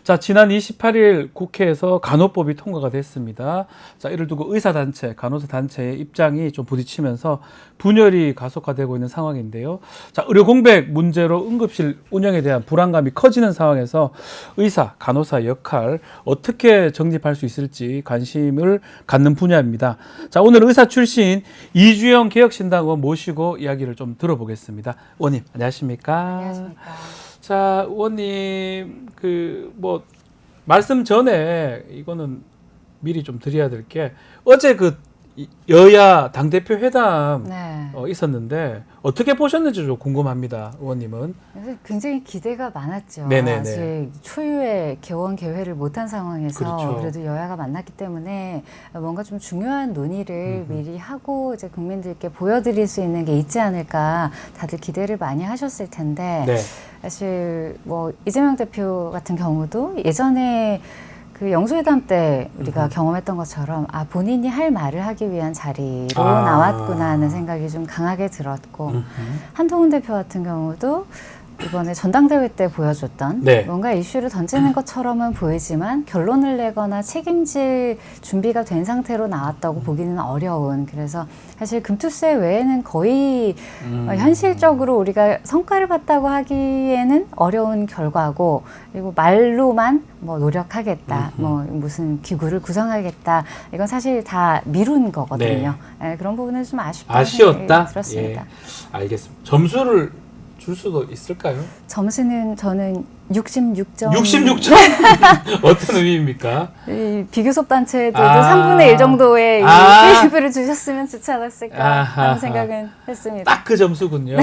자, 지난 28일 국회에서 간호법이 통과가 됐습니다. 자, 이를 두고 의사단체, 간호사단체의 입장이 좀 부딪히면서 분열이 가속화되고 있는 상황인데요. 자, 의료 공백 문제로 응급실 운영에 대한 불안감이 커지는 상황에서 의사, 간호사 역할 어떻게 정립할 수 있을지 관심을 갖는 분야입니다. 자, 오늘 의사 출신 이주영 개혁신당 의원 모시고 이야기를 좀 들어보겠습니다. 의원님, 안녕하십니까? 안녕하십니까? 자, 의원님, 말씀 전에 이거는 미리 좀 드려야 될 게, 어제 여야 당대표 회담 네. 있었는데, 어떻게 보셨는지 좀 궁금합니다, 의원님은. 굉장히 기대가 많았죠. 네네네. 아직 초유의 개원 개회를 못한 상황에서 그렇죠. 그래도 여야가 만났기 때문에 뭔가 좀 중요한 논의를 미리 하고 이제 국민들께 보여드릴 수 있는 게 있지 않을까 다들 기대를 많이 하셨을 텐데 네. 사실 이재명 대표 같은 경우도 예전에 그 영수회담 때 우리가 경험했던 것처럼 본인이 할 말을 하기 위한 자리로 나왔구나 하는 생각이 좀 강하게 들었고 한동훈 대표 같은 경우도 이번에 전당대회 때 보여줬던 네. 뭔가 이슈를 던지는 것처럼은 보이지만 결론을 내거나 책임질 준비가 된 상태로 나왔다고 보기는 어려운, 그래서 사실 금투세 외에는 거의 현실적으로 우리가 성과를 봤다고 하기에는 어려운 결과고, 그리고 말로만 노력하겠다, 무슨 기구를 구성하겠다, 이건 사실 다 미룬 거거든요. 네, 그런 부분은 좀 아쉬웠다? 들었습니다. 예, 알겠습니다. 점수를 줄 수도 있을까요? 점수는 저는 66점. 66점? 어떤 의미입니까? 이 비교섭 단체들도 3분의 1 정도의 기부를 주셨으면 좋지 않았을까 하는 생각은 했습니다. 딱 그 점수군요.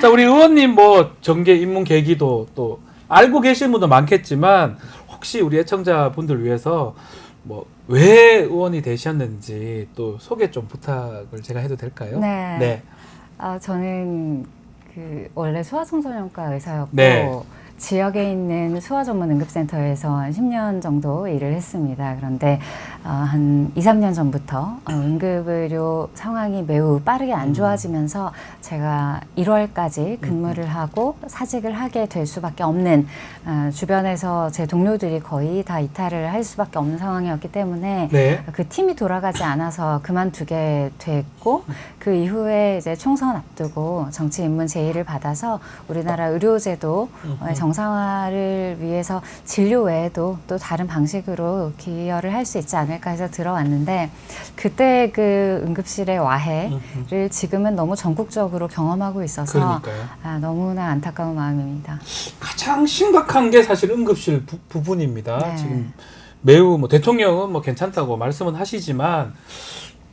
자, 우리 의원님 정계 입문 계기도 또 알고 계신 분도 많겠지만, 혹시 우리 애청자분들 위해서 왜 의원이 되셨는지 또 소개 좀 부탁을 제가 해도 될까요? 네. 저는 원래 소아청소년과 의사였고, 네. 지역에 있는 소아 전문 응급센터에서 한 10년 정도 일을 했습니다. 그런데 한 2, 3년 전부터 응급의료 상황이 매우 빠르게 안 좋아지면서 제가 1월까지 근무를 하고 사직을 하게 될 수밖에 없는, 주변에서 제 동료들이 거의 다 이탈을 할 수밖에 없는 상황이었기 때문에 네. 그 팀이 돌아가지 않아서 그만두게 됐고, 그 이후에 이제 총선 앞두고 정치 입문 제의를 받아서 우리나라 의료제도 정상화를 위해서 진료 외에도 또 다른 방식으로 기여를 할 수 있지 않을까 해서 들어왔는데, 그때 그 응급실의 와해를 지금은 너무 전국적으로 경험하고 있어서 그러니까요. 너무나 안타까운 마음입니다. 가장 심각한 게 사실 응급실 부분입니다. 네. 지금 매우 대통령은 괜찮다고 말씀은 하시지만,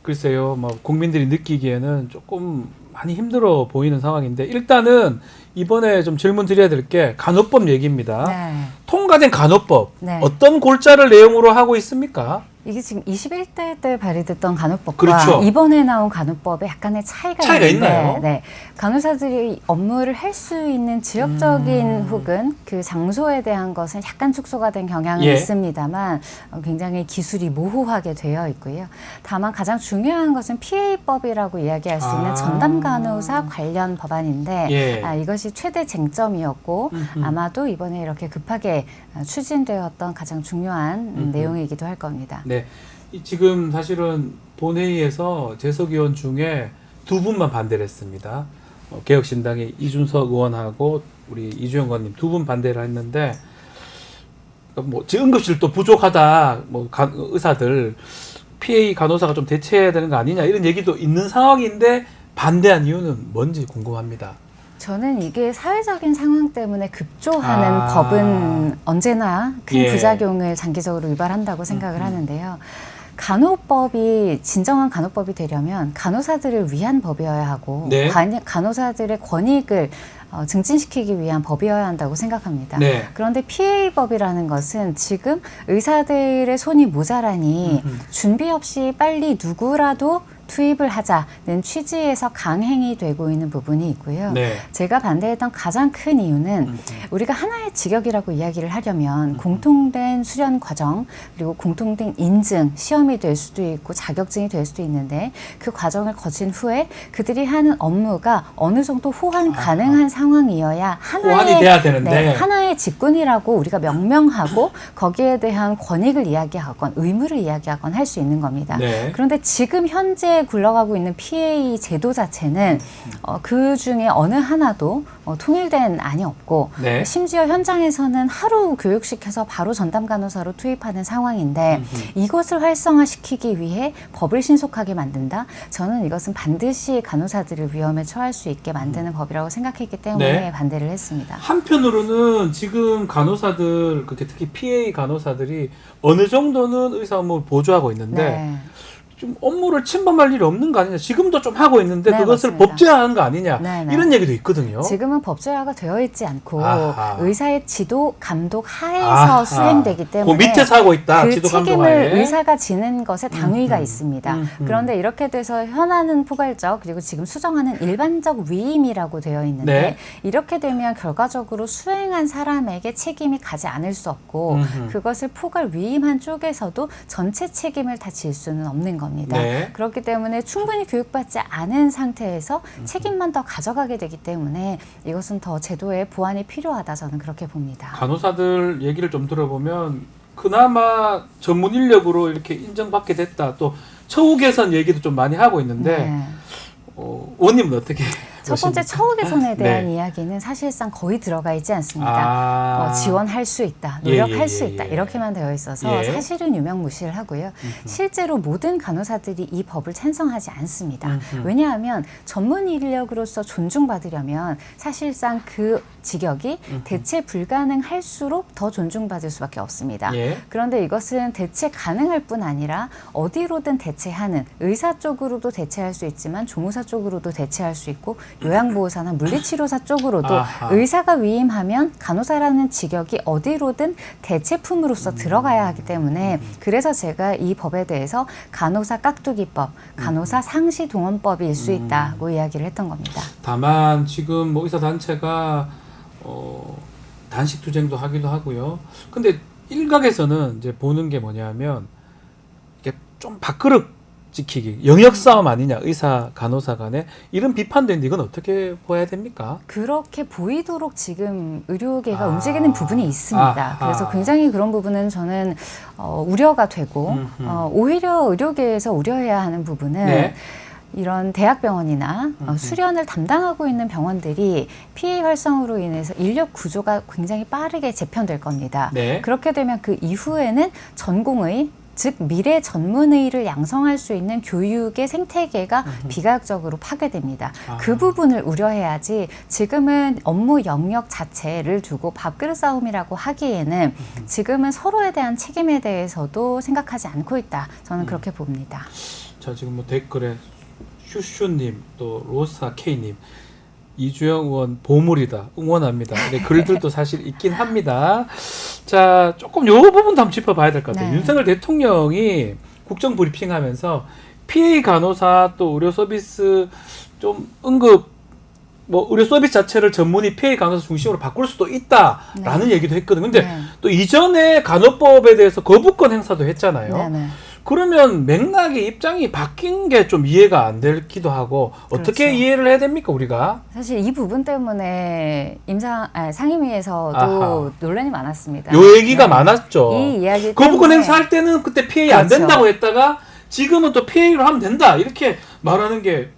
글쎄요, 국민들이 느끼기에는 조금 많이 힘들어 보이는 상황인데, 일단은 이번에 좀 질문 드려야 될 게 간호법 얘기입니다. 네. 통과된 간호법, 네. 어떤 골자를 내용으로 하고 있습니까? 이게 지금 21대 때 발의됐던 간호법과 그렇죠. 이번에 나온 간호법에 약간의 차이가 있는데, 있나요? 네. 간호사들이 업무를 할 수 있는 지역적인 혹은 그 장소에 대한 것은 약간 축소가 된 경향은 있습니다만 굉장히 기술이 모호하게 되어 있고요. 다만 가장 중요한 것은 PA법이라고 이야기할 수 있는 전담 간호사 관련 법안인데 이것이 최대 쟁점이었고 아마도 이번에 이렇게 급하게 추진되었던 가장 중요한 내용이기도 할 겁니다. 네, 지금 사실은 본회의에서 재석 의원 중에 두 분만 반대를 했습니다. 개혁신당의 이준석 의원하고 우리 이주영 의원님 두 분 반대를 했는데, 지금 응급실 또 부족하다, 의사들 PA 간호사가 좀 대체해야 되는 거 아니냐 이런 얘기도 있는 상황인데 반대한 이유는 뭔지 궁금합니다. 저는 이게 사회적인 상황 때문에 급조하는 법은 언제나 큰 부작용을 장기적으로 유발한다고 생각을 하는데요. 간호법이 진정한 간호법이 되려면 간호사들을 위한 법이어야 하고 간호사들의 권익을 증진시키기 위한 법이어야 한다고 생각합니다. 그런데 PA법이라는 것은 지금 의사들의 손이 모자라니 준비 없이 빨리 누구라도 투입을 하자는 취지에서 강행이 되고 있는 부분이 있고요. 네. 제가 반대했던 가장 큰 이유는 우리가 하나의 직역이라고 이야기를 하려면 공통된 수련 과정 그리고 공통된 인증, 시험이 될 수도 있고 자격증이 될 수도 있는데 그 과정을 거친 후에 그들이 하는 업무가 어느 정도 호환 가능한 상황이어야 호환이 돼야 되는데. 네, 하나의 직군이라고 우리가 명명하고 거기에 대한 권익을 이야기하건 의무를 이야기하건 할 수 있는 겁니다. 네. 그런데 지금 현재 굴러가고 있는 PA 제도 자체는 그 중에 어느 하나도 통일된 안이 없고 네. 심지어 현장에서는 하루 교육시켜서 바로 전담 간호사로 투입하는 상황인데 이것을 활성화시키기 위해 법을 신속하게 만든다? 저는 이것은 반드시 간호사들을 위험에 처할 수 있게 만드는 법이라고 생각했기 때문에 네. 반대를 했습니다. 한편으로는 지금 간호사들, 특히 PA 간호사들이 어느 정도는 의사 업무를 보조하고 있는데 네. 좀 업무를 침범할 일이 없는 거 아니냐. 지금도 좀 하고 있는데 네, 그것을 맞습니다. 법제화하는 거 아니냐. 네, 네. 이런 얘기도 있거든요. 지금은 법제화가 되어 있지 않고 아하. 의사의 지도 감독 하에서 아하. 수행되기 때문에 그 밑에서 하고 있다. 그 지도 감독 책임을 하에. 의사가 지는 것에 당위가 있습니다. 그런데 이렇게 돼서 현안은 포괄적 그리고 지금 수정하는 일반적 위임이라고 되어 있는데 네. 이렇게 되면 결과적으로 수행한 사람에게 책임이 가지 않을 수 없고 그것을 포괄 위임한 쪽에서도 전체 책임을 다 질 수는 없는 겁니다. 네. 그렇기 때문에 충분히 교육받지 않은 상태에서 책임만 더 가져가게 되기 때문에 이것은 더 제도의 보완이 필요하다 저는 그렇게 봅니다. 간호사들 얘기를 좀 들어보면 그나마 전문 인력으로 이렇게 인정받게 됐다. 또 처우 개선 얘기도 좀 많이 하고 있는데 네. 의원님은 어떻게 첫 번째 보십니까? 처우 개선에 대한 네. 이야기는 사실상 거의 들어가 있지 않습니다. 지원할 수 있다, 노력할 수 있다 이렇게만 되어 있어서 사실은 유명무실 하고요. 실제로 모든 간호사들이 이 법을 찬성하지 않습니다. 왜냐하면 전문 인력으로서 존중받으려면 사실상 그 직역이 대체 불가능할수록 더 존중받을 수밖에 없습니다. 예. 그런데 이것은 대체 가능할 뿐 아니라 어디로든 대체하는 의사 쪽으로도 대체할 수 있지만 조무사 쪽으로도 대체할 수 있고 요양보호사나 물리치료사 쪽으로도 아하. 의사가 위임하면 간호사라는 직역이 어디로든 대체품으로서 들어가야 하기 때문에 그래서 제가 이 법에 대해서 간호사 깍두기법, 간호사 상시동원법일 수 있다고 이야기를 했던 겁니다. 다만 지금 뭐 의사단체가 단식투쟁도 하기도 하고요. 근데 일각에서는 이제 보는 게 뭐냐면 이게 좀 밥그릇 지키기, 영역 싸움 아니냐, 의사, 간호사 간에 이런 비판도 있는데 이건 어떻게 보아야 됩니까? 그렇게 보이도록 지금 의료계가 움직이는 부분이 있습니다. 그래서 굉장히 그런 부분은 저는 우려가 되고 오히려 의료계에서 우려해야 하는 부분은 네. 이런 대학병원이나 수련을 담당하고 있는 병원들이 PA 활성으로 인해서 인력 구조가 굉장히 빠르게 재편될 겁니다. 네. 그렇게 되면 그 이후에는 전공의 즉 미래 전문의를 양성할 수 있는 교육의 생태계가 비과학적으로 파괴됩니다. 그 부분을 우려해야지 지금은 업무 영역 자체를 두고 밥그릇 싸움이라고 하기에는 지금은 서로에 대한 책임에 대해서도 생각하지 않고 있다. 저는 그렇게 봅니다. 자, 지금 뭐 댓글에 슈슈님, 또 로사 K님, 이주영 의원 보물이다, 응원합니다. 네, 글들도 사실 있긴 합니다. 자, 조금 요 부분도 한번 짚어봐야 될 것 같아요. 네. 윤석열 대통령이 국정 브리핑하면서 PA 간호사 또 의료 서비스 좀 응급 뭐 의료 서비스 자체를 전문의 PA 간호사 중심으로 바꿀 수도 있다라는 얘기도 했거든요. 근데 또 이전에 간호법에 대해서 거부권 행사도 했잖아요. 네네. 그러면 맥락의 입장이 바뀐 게 좀 이해가 안 되기도 하고 어떻게 그렇죠. 이해를 해야 됩니까 우리가? 사실 이 부분 때문에 상임위에서도 아하. 논란이 많았습니다. 요 얘기가 네. 많았죠. 이 이야기 거부권 때문에 행사할 때는 그때 PA 안 그렇죠. 된다고 했다가 지금은 또 PA로 하면 된다 이렇게 말하는 게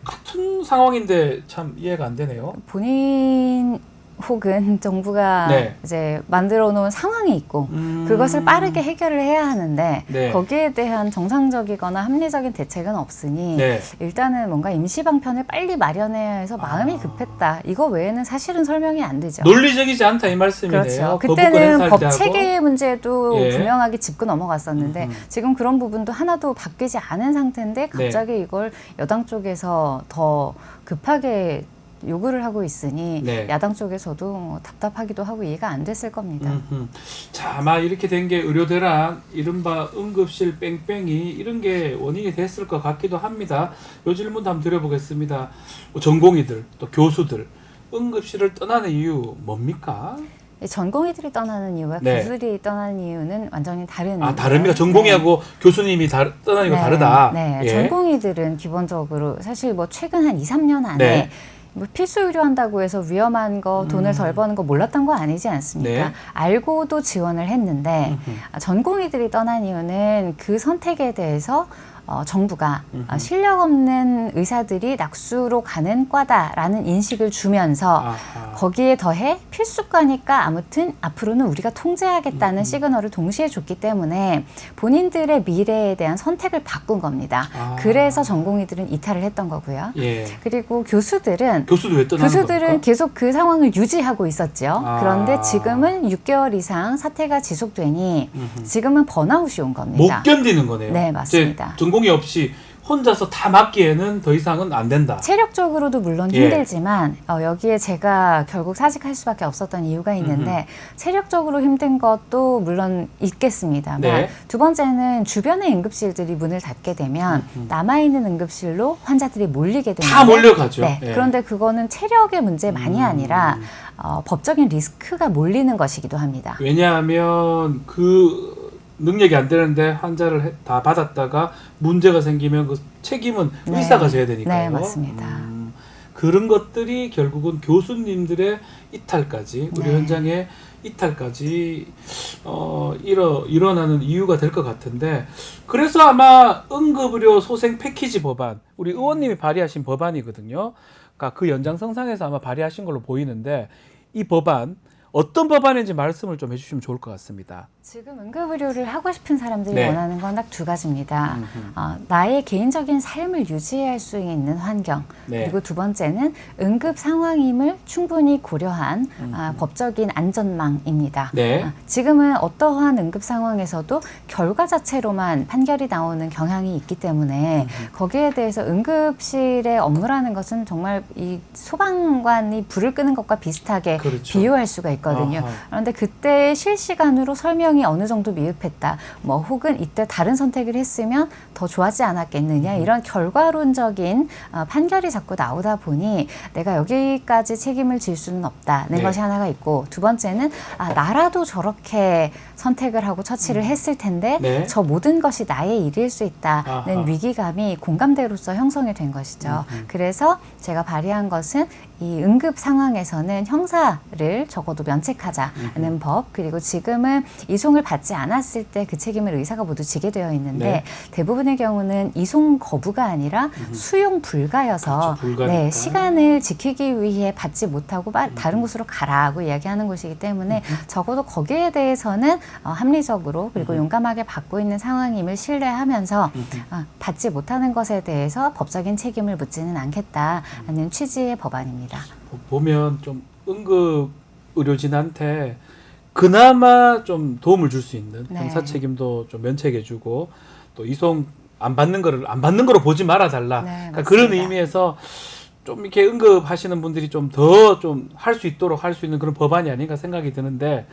같은 상황인데 참 이해가 안 되네요. 본인 혹은 정부가 네. 이제 만들어 놓은 상황이 있고 그것을 빠르게 해결을 해야 하는데 네. 거기에 대한 정상적이거나 합리적인 대책은 없으니 네. 일단은 뭔가 임시 방편을 빨리 마련해야 해서 마음이 급했다. 이거 외에는 사실은 설명이 안 되죠. 논리적이지 않다 이 말씀이네요. 그렇죠. 거부권 그때는 행사할 법 때하고. 체계의 문제도 예. 분명하게 짚고 넘어갔었는데 지금 그런 부분도 하나도 바뀌지 않은 상태인데 갑자기 이걸 여당 쪽에서 더 급하게 요구를 하고 있으니 네. 야당 쪽에서도 뭐 답답하기도 하고 이해가 안 됐을 겁니다. 자, 아마 이렇게 된 게 의료대란, 이른바 응급실 뺑뺑이 이런 게 원인이 됐을 것 같기도 합니다. 요 질문도 한번 드려보겠습니다. 전공의들, 또 교수들, 응급실을 떠나는 이유 뭡니까? 전공의들이 떠나는 이유와 네. 교수들이 떠나는 이유는 완전히 다른. 다릅니까? 전공의하고 교수님이 떠나는 거 다르다. 네, 예. 전공의들은 기본적으로 사실 뭐 최근 한 2, 3년 안에 네. 뭐 필수 의료한다고 해서 위험한 거, 돈을 덜 버는 거 몰랐던 거 아니지 않습니까? 네. 알고도 지원을 했는데 전공의들이 떠난 이유는 그 선택에 대해서 정부가 실력 없는 의사들이 낙수로 가는 과다라는 인식을 주면서 아하. 거기에 더해 필수과니까 아무튼 앞으로는 우리가 통제하겠다는 시그널을 동시에 줬기 때문에 본인들의 미래에 대한 선택을 바꾼 겁니다. 그래서 전공의들은 이탈을 했던 거고요. 예. 그리고 교수들은 교수도 왜 떠나는 교수들은 겁니까? 계속 그 상황을 유지하고 있었죠. 그런데 아. 지금은 6개월 이상 사태가 지속되니 지금은 번아웃이 온 못 겁니다. 견디는 거네요. 네, 맞습니다. 이제 전공의 없이 혼자서 다 맡기에는 더 이상은 안 된다. 체력적으로도 물론 예. 힘들지만 여기에 제가 결국 사직할 수밖에 없었던 이유가 있는데 체력적으로 힘든 것도 물론 있겠습니다만 네. 두 번째는 주변의 응급실들이 문을 닫게 되면 남아있는 응급실로 환자들이 몰리게 되는데 다 몰려가죠. 네, 예. 그런데 그거는 체력의 문제만이 아니라 법적인 리스크가 몰리는 것이기도 합니다. 왜냐하면 그 능력이 안 되는데 환자를 다 받았다가 문제가 생기면 그 책임은 네. 의사가 져야 되니까요. 네, 맞습니다. 그런 것들이 결국은 교수님들의 이탈까지 우리 네. 현장의 이탈까지 일어나는 이유가 될 것 같은데 그래서 아마 응급의료 소생 패키지 법안 우리 의원님이 발의하신 법안이거든요. 그러니까 그 연장선상에서 아마 발의하신 걸로 보이는데 이 법안 어떤 법안인지 말씀을 좀 해주시면 좋을 것 같습니다. 지금 응급의료를 하고 싶은 사람들이 네. 원하는 건 딱 두 가지입니다. 나의 개인적인 삶을 유지할 수 있는 환경, 네. 그리고 두 번째는 응급 상황임을 충분히 고려한 법적인 안전망입니다. 네. 지금은 어떠한 응급 상황에서도 결과 자체로만 판결이 나오는 경향이 있기 때문에 거기에 대해서 응급실의 업무라는 것은 정말 이 소방관이 불을 끄는 것과 비슷하게 그렇죠. 비유할 수가 있거든요. 아하. 그런데 그때 실시간으로 설명이 어느 정도 미흡했다. 뭐 혹은 이때 다른 선택을 했으면 더 좋았지 않았겠느냐. 이런 결과론적인 판결이 자꾸 나오다 보니 내가 여기까지 책임을 질 수는 없다는 네. 것이 하나가 있고 두 번째는 나라도 저렇게 선택을 하고 처치를 했을 텐데 네. 저 모든 것이 나의 일일 수 있다는 아하. 위기감이 공감대로서 형성이 된 것이죠. 그래서 제가 발의한 것은 이 응급 상황에서는 형사를 적어도 면책하자는 법 그리고 지금은 이송을 받지 않았을 때 그 책임을 의사가 모두 지게 되어 있는데 네. 대부분의 경우는 이송 거부가 아니라 수용 불가여서 그렇죠, 불가니까. 네, 시간을 지키기 위해 받지 못하고 다른 곳으로 가라고 이야기하는 곳이기 때문에 적어도 거기에 대해서는 합리적으로 그리고 용감하게 받고 있는 상황임을 신뢰하면서 받지 못하는 것에 대해서 법적인 책임을 묻지는 않겠다는 취지의 법안입니다. 보면 좀 응급 의료진한테 그나마 좀 도움을 줄 수 있는 네. 형사 책임도 좀 면책해주고 또 이송 안 받는 거로 보지 말아 달라. 네, 그러니까 그런 맞습니다. 의미에서 좀 이렇게 응급하시는 분들이 좀 더 좀 할 수 있도록 할 수 있는 그런 법안이 아닌가 생각이 드는데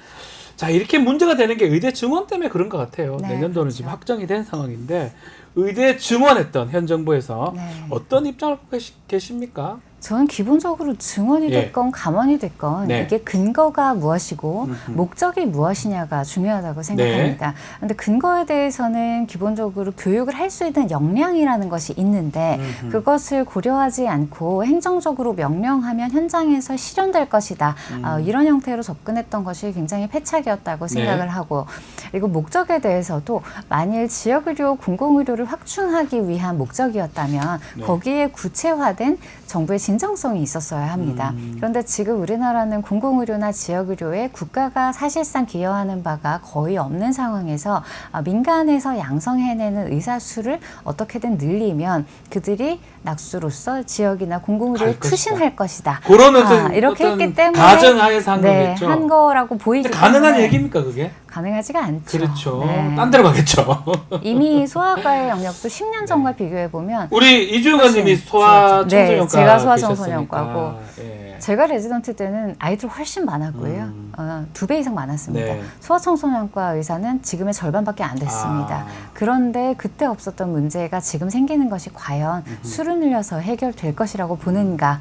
자 이렇게 문제가 되는 게 의대 증원 때문에 그런 것 같아요. 네, 내년도는 그렇죠. 지금 확정이 된 상황인데 의대 증원했던 현 정부에서 네. 어떤 입장을 갖고 계십니까? 저는 기본적으로 증언이 예. 됐건 감언이 됐건 네. 이게 근거가 무엇이고 목적이 무엇이냐가 중요하다고 생각합니다. 그런데 근거에 대해서는 기본적으로 교육을 할 수 있는 역량이라는 것이 있는데 그것을 고려하지 않고 행정적으로 명령하면 현장에서 실현될 것이다. 이런 형태로 접근했던 것이 굉장히 패착이었다고 생각을 하고 그리고 목적에 대해서도 만일 지역의료, 공공의료를 확충하기 위한 목적이었다면 거기에 구체화된 정부의 진정성이 있었어야 합니다. 그런데 지금 우리나라는 공공의료나 지역의료에 국가가 사실상 기여하는 바가 거의 없는 상황에서 민간에서 양성해내는 의사 수를 어떻게든 늘리면 그들이 낙수로서 지역이나 공공의료에 투신할 것이다. 그런 이렇게 했기 때문에 가정하에서 한 네, 거겠죠. 한 거라고 보이기 근데 가능한 때문에 얘기입니까 그게? 가능하지가 않죠. 그렇죠. 네. 딴 데로 가겠죠. 이미 소아과의 영역도 10년 전과 비교해 보면 우리 이주영님이 소아 청소년과 네, 제가 소아 계셨으니까. 청소년과고 예. 제가 레지던트 때는 아이들 훨씬 많았고요. 2배 이상 많았습니다. 네. 소아청소년과 의사는 지금의 절반밖에 안 됐습니다. 그런데 그때 없었던 문제가 지금 생기는 것이 과연 수를 늘려서 해결될 것이라고 보는가.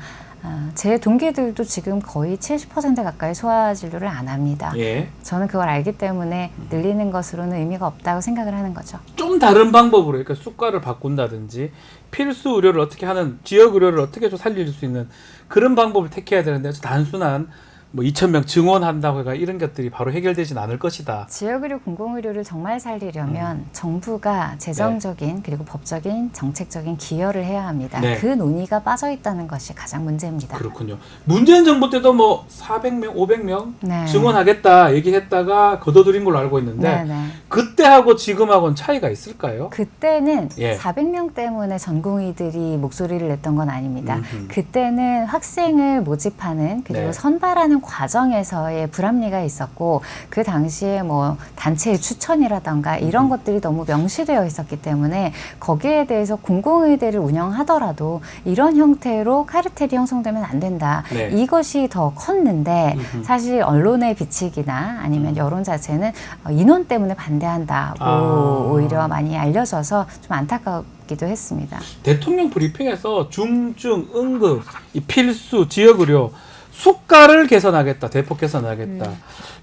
제 동기들도 지금 거의 70% 가까이 소아 진료를 안 합니다. 예. 저는 그걸 알기 때문에 늘리는 것으로는 의미가 없다고 생각을 하는 거죠. 좀 다른 방법으로 그러니까 수가를 바꾼다든지 필수 의료를 어떻게 하는 지역 의료를 어떻게 좀 살릴 수 있는 그런 방법을 택해야 되는데 단순한 뭐 2,000명 증원한다고 해가 이런 것들이 바로 해결되진 않을 것이다. 지역의료, 공공의료를 정말 살리려면 정부가 재정적인 그리고 법적인 정책적인 기여를 해야 합니다. 네. 그 논의가 빠져 있다는 것이 가장 문제입니다. 그렇군요. 문재인 정부 때도 뭐 400명, 500명 네. 증원하겠다 얘기했다가 거둬들인 걸로 알고 있는데 네네. 그때하고 지금하고는 차이가 있을까요? 그때는 예. 400명 때문에 전공의들이 목소리를 냈던 건 아닙니다. 그때는 학생을 모집하는 그리고 네. 선발하는 과정에서의 불합리가 있었고 그 당시에 뭐 단체의 추천이라던가 이런 것들이 너무 명시되어 있었기 때문에 거기에 대해서 공공의대를 운영하더라도 이런 형태로 카르텔이 형성되면 안 된다. 네. 이것이 더 컸는데 사실 언론의 비칙이나 아니면 여론 자체는 인원 때문에 반대한다고 오히려 많이 알려져서 좀 안타깝기도 했습니다. 대통령 브리핑에서 중증, 응급, 이 필수, 지역의료 수가를 개선하겠다, 대폭 개선하겠다.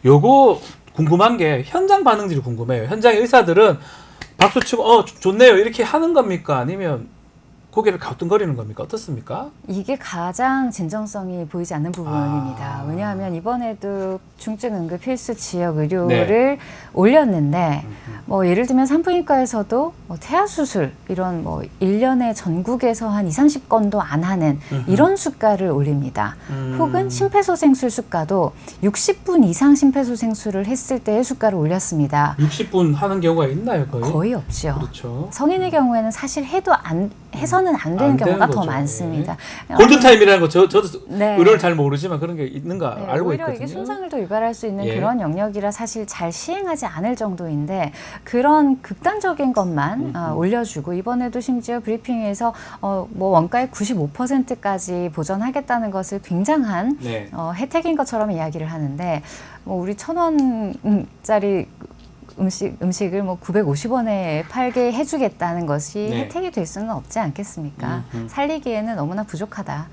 요거 궁금한 게 현장 반응들이 궁금해요. 현장의 의사들은 박수치고 좋네요 이렇게 하는 겁니까? 아니면 고개를 갸우뚱거리는 겁니까? 어떻습니까? 이게 가장 진정성이 보이지 않는 부분입니다. 왜냐하면 이번에도 중증 응급 필수 지역 의료를 올렸는데 뭐 예를 들면 산부인과에서도 뭐 태아 수술 이런 뭐 1년에 전국에서 한 20-30건도 안 하는 이런 수가를 올립니다. 혹은 심폐소생술 수가도 60분 이상 심폐소생술을 했을 때의 수가를 올렸습니다. 60분 하는 경우가 있나요, 거의? 거의 없죠. 그렇죠. 성인의 경우에는 사실 해서는 안 되는 안 경우가 되는 더 거죠. 많습니다. 골든타임이라는 거 저도 네. 의료를 잘 모르지만 그런 게 있는가 네, 알고 오히려 있거든요. 이게 손상을 더 유발할 수 있는 예. 그런 영역이라 사실 잘 시행하지 않을 정도인데 그런 극단적인 것만 올려주고 이번에도 심지어 브리핑에서 뭐 원가의 95%까지 보전하겠다는 것을 굉장한 네. 혜택인 것처럼 이야기를 하는데 뭐 우리 1,000원짜리 음식을 뭐 950원에 팔게 해주겠다는 것이 네. 혜택이 될 수는 없지 않겠습니까? 살리기에는 너무나 부족하다.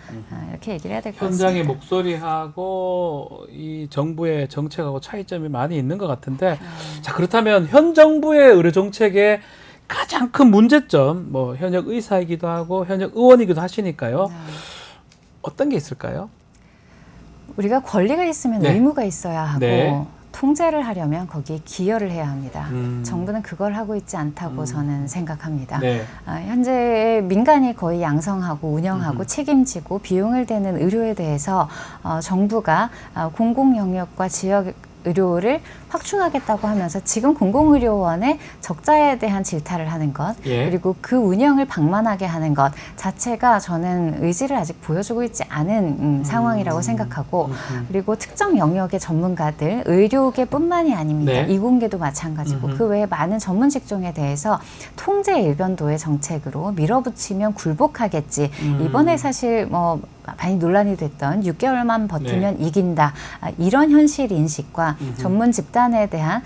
이렇게 얘기를 해야 될 것 같습니다. 현장의 목소리하고 이 정부의 정책하고 차이점이 많이 있는 것 같은데 자 그렇다면 현 정부의 의료 정책의 가장 큰 문제점 뭐 현역 의사이기도 하고 현역 의원이기도 하시니까요. 어떤 게 있을까요? 우리가 권리가 있으면 네. 의무가 있어야 하고 네. 통제를 하려면 거기에 기여를 해야 합니다. 정부는 그걸 하고 있지 않다고 저는 생각합니다. 네. 현재 민간이 거의 양성하고 운영하고 책임지고 비용을 대는 의료에 대해서 정부가 공공 영역과 지역 의료를 확충하겠다고 하면서 지금 공공의료원의 적자에 대한 질타를 하는 것 예. 그리고 그 운영을 방만하게 하는 것 자체가 저는 의지를 아직 보여주고 있지 않은 상황이라고 생각하고 그리고 특정 영역의 전문가들 의료계뿐만이 아닙니다. 네. 이공계도 마찬가지고 그 외에 많은 전문 직종에 대해서 통제 일변도의 정책으로 밀어붙이면 굴복하겠지. 이번에 사실 뭐 많이 논란이 됐던 6개월만 버티면 이긴다. 이런 현실 인식과 전문 집단에 대한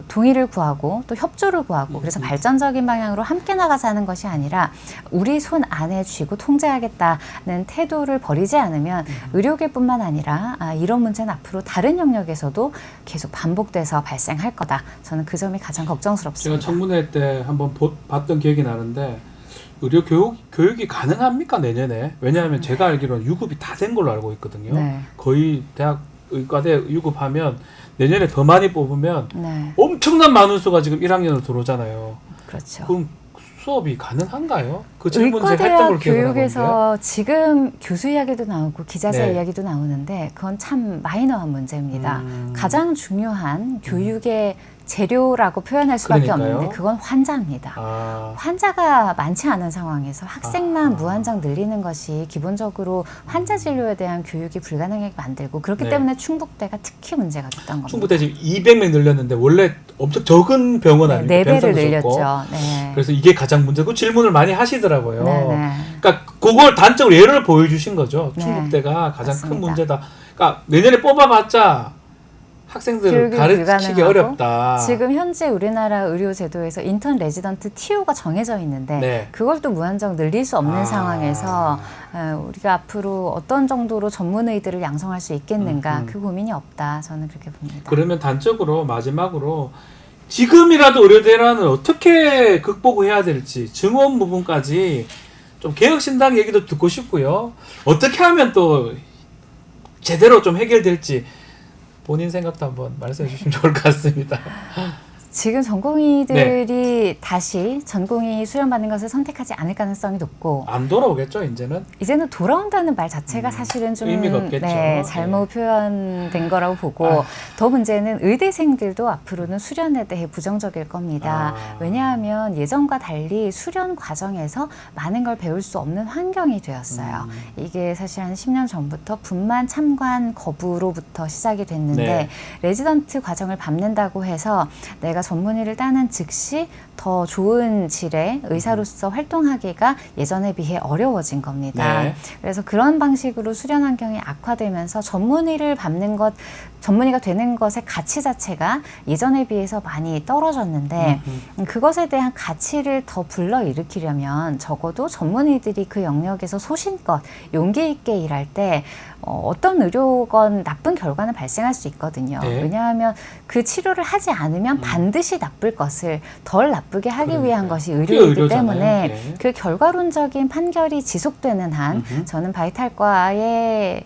동의를 구하고 또 협조를 구하고 그래서 발전적인 방향으로 함께 나가자는 것이 아니라 우리 손 안에 쥐고 통제하겠다는 태도를 버리지 않으면 의료계뿐만 아니라 이런 문제는 앞으로 다른 영역에서도 계속 반복돼서 발생할 거다. 저는 그 점이 가장 걱정스럽습니다. 제가 청문회 때 한번 봤던 기억이 나는데 의료 교육이 가능합니까 내년에? 왜냐하면 제가 알기로는 유급이 다 된 걸로 알고 있거든요. 네. 거의 대학 의과대 유급하면 내년에 더 많이 뽑으면 네, 엄청난 많은 수가 지금 1학년으로 들어오잖아요. 그렇죠. 그럼 수업이 가능한가요? 그 질문 제가 했던 의과대학 걸 기억하고 있는데. 교육에서 지금 교수 이야기도 나오고 기자재 네. 이야기도 나오는데 그건 참 마이너한 문제입니다. 가장 중요한 교육의 재료라고 표현할 수밖에 그러니까요. 없는데 그건 환자입니다. 환자가 많지 않은 상황에서 학생만 무한정 늘리는 것이 기본적으로 환자 진료에 대한 교육이 불가능하게 만들고 그렇기 네. 때문에 충북대가 특히 문제가 됐던 겁니다. 충북대 지금 200명 늘렸는데 원래 엄청 적은 병원 아닙니까? 네, 4배를 병상도 늘렸죠. 적고. 네. 그래서 이게 가장 문제고 질문을 많이 하시더라고요. 네. 그러니까 그걸 단적으로 예를 보여주신 거죠. 네. 충북대가 가장 맞습니다. 큰 문제다. 그러니까 내년에 뽑아봤자 학생들을 교육이 가르치기 불가능하고 어렵다. 지금 현재 우리나라 의료 제도에서 인턴 레지던트 TO가 정해져 있는데 네. 그걸 또 무한정 늘릴 수 없는 상황에서 우리가 앞으로 어떤 정도로 전문의들을 양성할 수 있겠는가 그 고민이 없다. 저는 그렇게 봅니다. 그러면 단적으로 마지막으로 지금이라도 의료 대란을 어떻게 극복해야 될지 증원 부분까지 좀 개혁신당 얘기도 듣고 싶고요. 어떻게 하면 또 제대로 좀 해결될지 본인 생각도 한번 말씀해 주시면 좋을 것 같습니다. 지금 전공의들이 다시 전공의 수련받는 것을 선택하지 않을 가능성이 높고 안 돌아오겠죠, 이제는? 이제는 돌아온다는 말 자체가 사실은 좀 의미가 없겠죠. 잘못 표현된 거라고 보고 더 문제는 의대생들도 앞으로는 수련에 대해 부정적일 겁니다. 왜냐하면 예전과 달리 수련 과정에서 많은 걸 배울 수 없는 환경이 되었어요. 이게 사실 한 10년 전부터 분만 참관 거부로부터 시작이 됐는데 네. 레지던트 과정을 밟는다고 해서 내가 전문의를 따는 즉시 더 좋은 질의 의사로서 활동하기가 예전에 비해 어려워진 겁니다. 네. 그래서 그런 방식으로 수련 환경이 악화되면서 전문의를 밟는 것, 전문의가 되는 것의 가치 자체가 예전에 비해서 많이 떨어졌는데 그것에 대한 가치를 더 불러일으키려면 적어도 전문의들이 그 영역에서 소신껏 용기 있게 일할 때 어떤 의료건 나쁜 결과는 발생할 수 있거든요. 네. 왜냐하면 그 치료를 하지 않으면 반드시 나쁠 것을 덜 나쁘게 하기 그러니까요. 위한 것이 그게 의료이기 의료잖아요. 때문에 네. 그 결과론적인 판결이 지속되는 한 저는 바이탈과의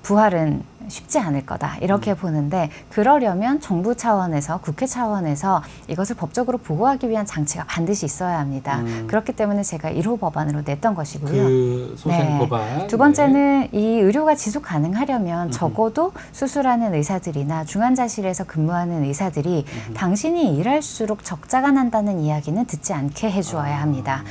부활은 쉽지 않을 거다 이렇게 보는데 그러려면 정부 차원에서 국회 차원에서 이것을 법적으로 보호하기 위한 장치가 반드시 있어야 합니다. 그렇기 때문에 제가 1호 법안으로 냈던 것이고요. 그 소생 네. 법안. 두 번째는 이 의료가 지속 가능하려면 적어도 수술하는 의사들이나 중환자실에서 근무하는 의사들이 당신이 일할수록 적자가 난다는 이야기는 듣지 않게 해주어야 합니다.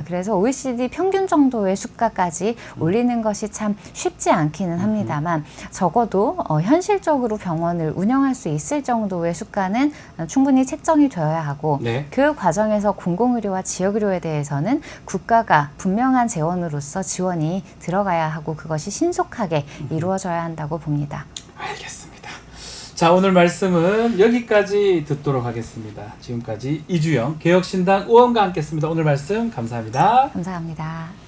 그래서 OECD 평균 정도의 수가까지 올리는 것이 참 쉽지 않기는 합니다만 적어도 현실적으로 병원을 운영할 수 있을 정도의 수가는 충분히 책정이 되어야 하고 네. 그 과정에서 공공의료와 지역의료에 대해서는 국가가 분명한 재원으로서 지원이 들어가야 하고 그것이 신속하게 이루어져야 한다고 봅니다. 알겠습니다. 자, 오늘 말씀은 여기까지 듣도록 하겠습니다. 지금까지 이주영 개혁신당 의원과 함께했습니다. 오늘 말씀 감사합니다. 감사합니다.